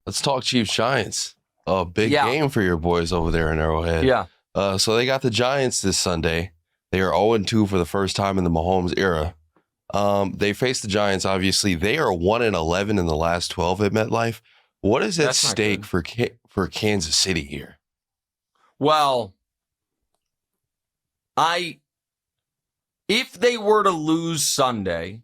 Let's talk Chiefs Giants. A big Yeah. game for your boys over there in Arrowhead. Yeah. So they got the Giants this Sunday. They are 0-2 for the first time in the Mahomes era. They face the Giants, obviously. They are 1-11 in the last 12 at MetLife. What is at That's not stake good. for Kansas City here? Well, if they were to lose Sunday,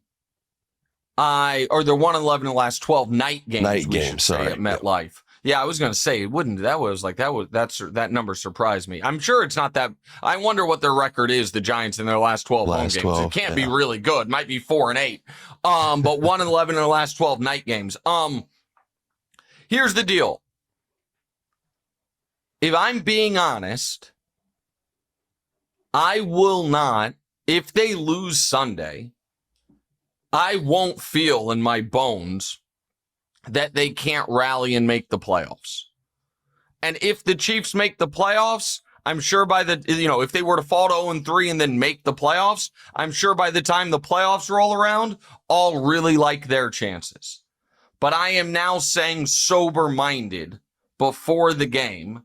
or they're 1-11 in the last 12 night games, Sorry. at MetLife. Yeah, I was going to say it wouldn't. That number surprised me. I'm sure it's not that. I wonder what their record is. The Giants in their last 12 home games. 12, it can't be really good. Might be 4-8. But 1-11 in the last 12 night games. Here's the deal. If I'm being honest, I will not. If they lose Sunday, I won't feel in my bones that they can't rally and make the playoffs. And if the Chiefs make the playoffs, I'm sure if they were to fall to 0-3 and then make the playoffs, I'm sure by the time the playoffs roll around, I'll really like their chances. But I am now saying sober-minded before the game.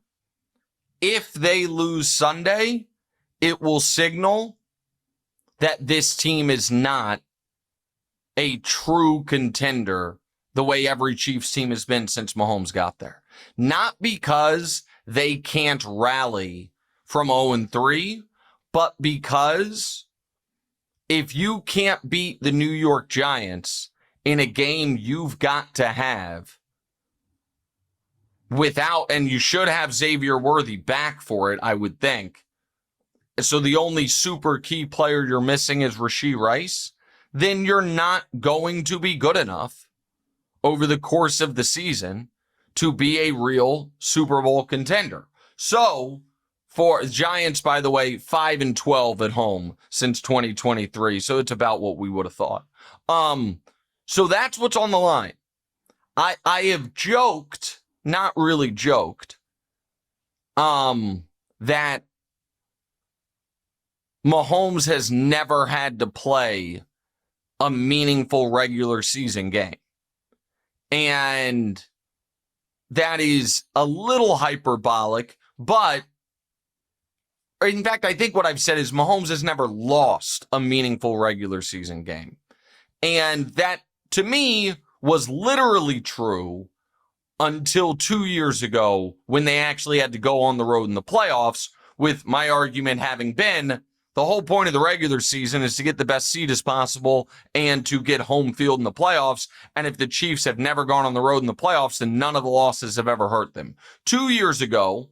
If they lose Sunday, it will signal that this team is not a true contender the way every Chiefs team has been since Mahomes got there. Not because they can't rally from 0-3, but because if you can't beat the New York Giants in a game you've got to have and you should have Xavier Worthy back for it, I would think. So the only super key player you're missing is Rashee Rice, then you're not going to be good enough over the course of the season to be a real Super Bowl contender. So for Giants, by the way, 5-12 at home since 2023. So it's about what we would have thought. So that's what's on the line. I have joked, not really joked, that Mahomes has never had to play a meaningful regular season game. And that is a little hyperbolic, but in fact, I think what I've said is Mahomes has never lost a meaningful regular season game. And that, to me, was literally true until 2 years ago when they actually had to go on the road in the playoffs, with my argument having been the whole point of the regular season is to get the best seed as possible and to get home field in the playoffs. And if the Chiefs have never gone on the road in the playoffs, then none of the losses have ever hurt them. 2 years ago,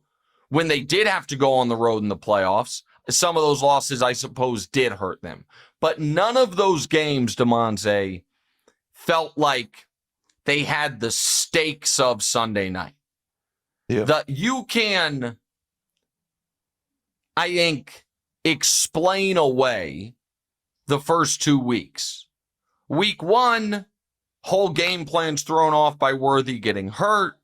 when they did have to go on the road in the playoffs, some of those losses, I suppose, did hurt them. But none of those games, DeMonze, felt like they had the stakes of Sunday night. Yeah. You can, I think, explain away the first 2 weeks. Week 1, whole game plan's thrown off by Worthy getting hurt.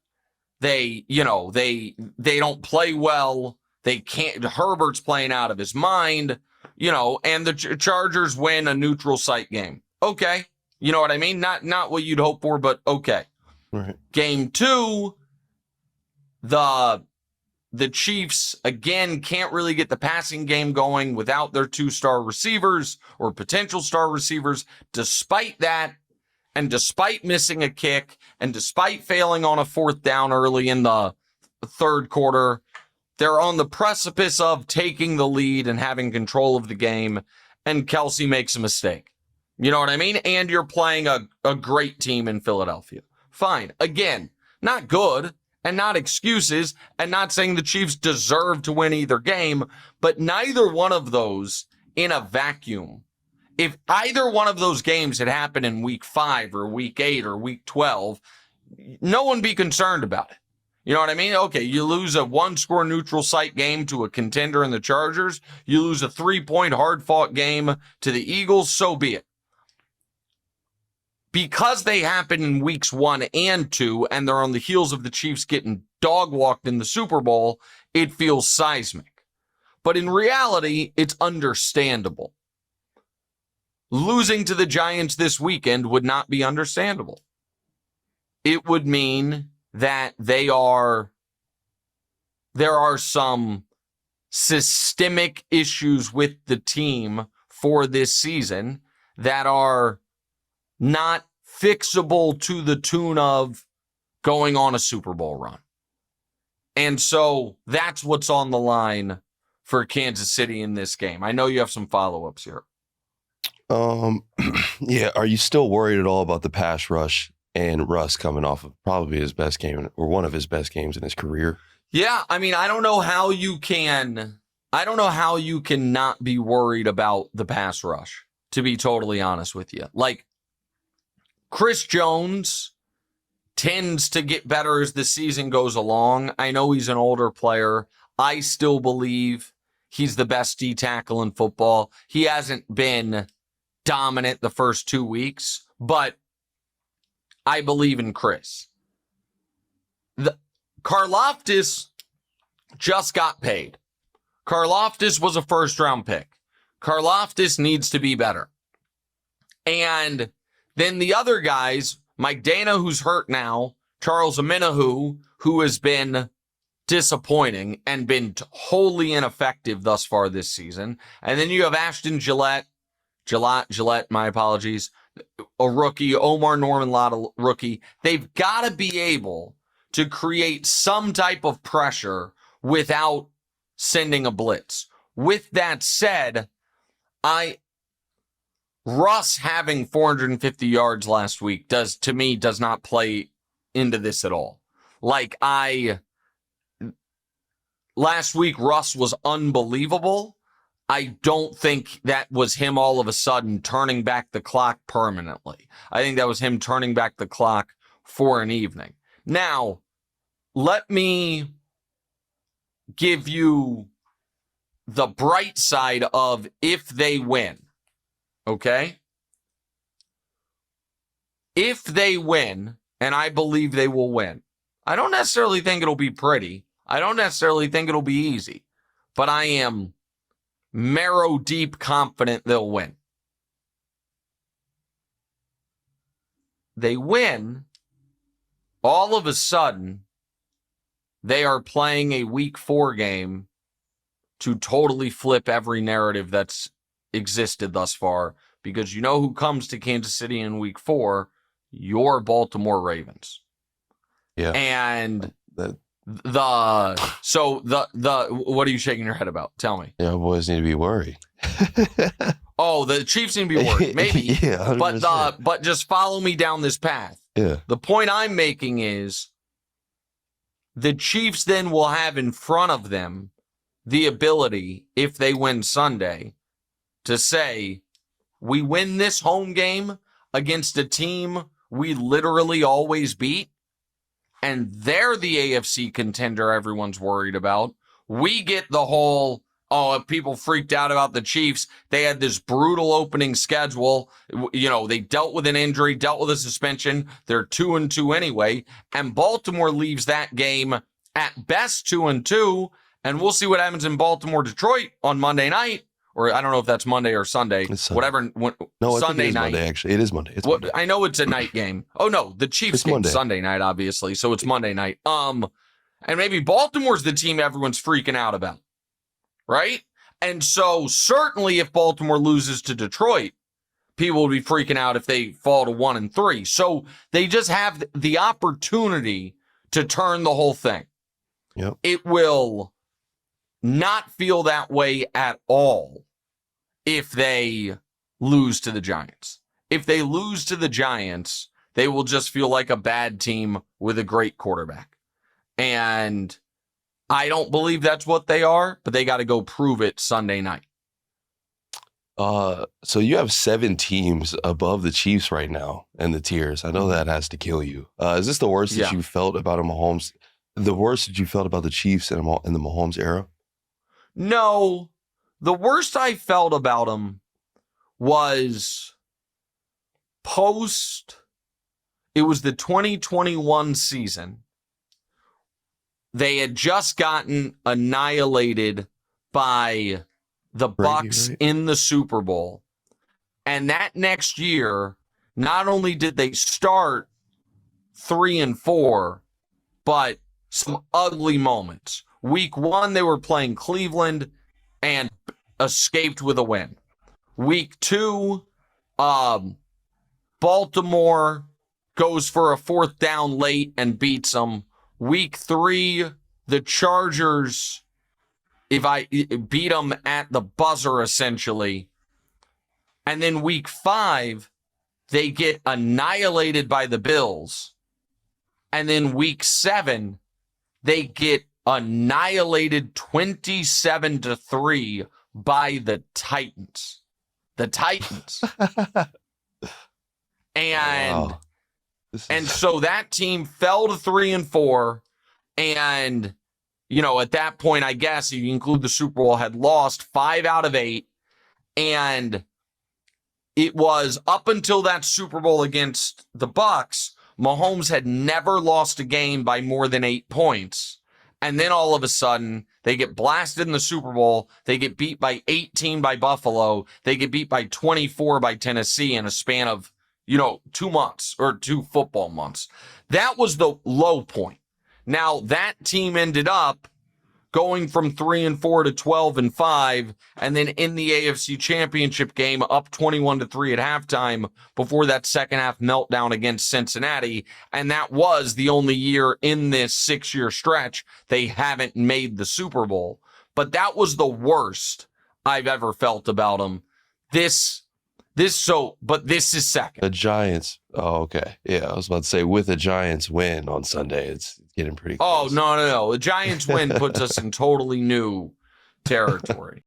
They don't play well. They can't. Herbert's playing out of his mind, and the Chargers win a neutral site game. Okay. You know what I mean? Not what you'd hope for, but okay. Right. Game 2, the Chiefs, again, can't really get the passing game going without their 2-star receivers or potential star receivers. Despite that, and despite missing a kick, and despite failing on a 4th down early in the 3rd quarter, they're on the precipice of taking the lead and having control of the game, and Kelce makes a mistake. You know what I mean? And you're playing a great team in Philadelphia. Fine. Again, not good. And not excuses, and not saying the Chiefs deserve to win either game, but neither one of those in a vacuum. If either one of those games had happened in week 5 or week 8 or week 12, no one be concerned about it. You know what I mean? Okay, you lose a 1-score neutral site game to a contender in the Chargers. You lose a 3-point hard-fought game to the Eagles, so be it. Because they happen in weeks 1 and 2, and they're on the heels of the Chiefs getting dog-walked in the Super Bowl, it feels seismic. But in reality, it's understandable. Losing to the Giants this weekend would not be understandable. It would mean that there are some systemic issues with the team for this season that are not fixable to the tune of going on a Super Bowl run. And so that's what's on the line for Kansas City in this game. I know you have some follow-ups here. Yeah. Are you still worried at all about the pass rush and Russ coming off of probably his best game or one of his best games in his career? Yeah. I mean, I don't know how you can not be worried about the pass rush, to be totally honest with you. Like, Chris Jones tends to get better as the season goes along. I know he's an older player. I still believe he's the best D tackle in football. He hasn't been dominant the first 2 weeks, but I believe in Chris. Karlaftis just got paid. Karlaftis was a first-round pick. Karlaftis needs to be better. And then the other guys, Mike Dana, who's hurt now, Charles Omenihu, who has been disappointing and been wholly ineffective thus far this season. And then you have Ashton Gillette, my apologies, a rookie, Omar Norman Lott, a rookie. They've got to be able to create some type of pressure without sending a blitz. With that said, Russ having 450 yards last week does not play into this at all. Last week, Russ was unbelievable. I don't think that was him all of a sudden turning back the clock permanently. I think that was him turning back the clock for an evening. Now, let me give you the bright side of if they win. Okay? If they win, and I believe they will win, I don't necessarily think it'll be pretty. I don't necessarily think it'll be easy. But I am marrow deep confident they'll win. They win, all of a sudden, they are playing a week 4 game to totally flip every narrative that's existed thus far, because you know who comes to Kansas City in week 4? Your Baltimore Ravens. Yeah. And what are you shaking your head about? Tell me. Yeah, boys need to be worried. Oh, the Chiefs need to be worried. Maybe. Yeah, 100%. But just follow me down this path. Yeah. The point I'm making is the Chiefs then will have in front of them the ability, if they win Sunday, to say, we win this home game against a team we literally always beat, and they're the AFC contender everyone's worried about. We get the whole, people freaked out about the Chiefs. They had this brutal opening schedule. You know, they dealt with an injury, dealt with a suspension. They're 2-2 anyway. And Baltimore leaves that game at best 2-2. And we'll see what happens in Baltimore, Detroit on Monday night. Or I don't know if that's Monday or Sunday. Whatever. No, Sunday it is night. Monday, actually. It is Monday. It's Monday. I know it's a night game. Oh, no. The Chiefs game Sunday night, obviously. So it's Monday night. And maybe Baltimore's the team everyone's freaking out about. Right? And so certainly if Baltimore loses to Detroit, people will be freaking out if they fall to 1-3. So they just have the opportunity to turn the whole thing. Yep. It will not feel that way at all if they lose to the Giants. If they lose to the Giants, they will just feel like a bad team with a great quarterback. And I don't believe that's what they are, but they got to go prove it Sunday night. So you have 7 teams above the Chiefs right now in the tiers. I know that has to kill you. Is this the worst that you felt about a Mahomes? The worst that you felt about the Chiefs in the Mahomes era? No. The worst I felt about him was it was the 2021 season. They had just gotten annihilated by the Bucs in the Super Bowl. And that next year, not only did they start 3-4, but some ugly moments. Week 1, they were playing Cleveland and escaped with a win. Week 2, Baltimore goes for a 4th down late and beats them. Week 3, the Chargers beat them at the buzzer, essentially. And then week 5, they get annihilated by the Bills. And then week 7, they get annihilated 27-3 by the Titans. The Titans. And Wow. so that team fell to 3-4. And, at that point, I guess, if you include the Super Bowl, had lost 5 out of 8. And it was up until that Super Bowl against the Bucs, Mahomes had never lost a game by more than 8 points. And then all of a sudden, they get blasted in the Super Bowl. They get beat by 18 by Buffalo. They get beat by 24 by Tennessee in a span of, 2 months or 2 football months. That was the low point. Now, that team ended up going from 3-4 to 12-5, and then in the AFC Championship game, up 21-3 at halftime before that second half meltdown against Cincinnati. And that was the only year in this 6-year stretch they haven't made the Super Bowl. But that was the worst I've ever felt about them. But this is second. The Giants. Oh, okay. Yeah, I was about to say, with the Giants win on Sunday, it's getting pretty close. Oh, no. The Giants win puts us in totally new territory.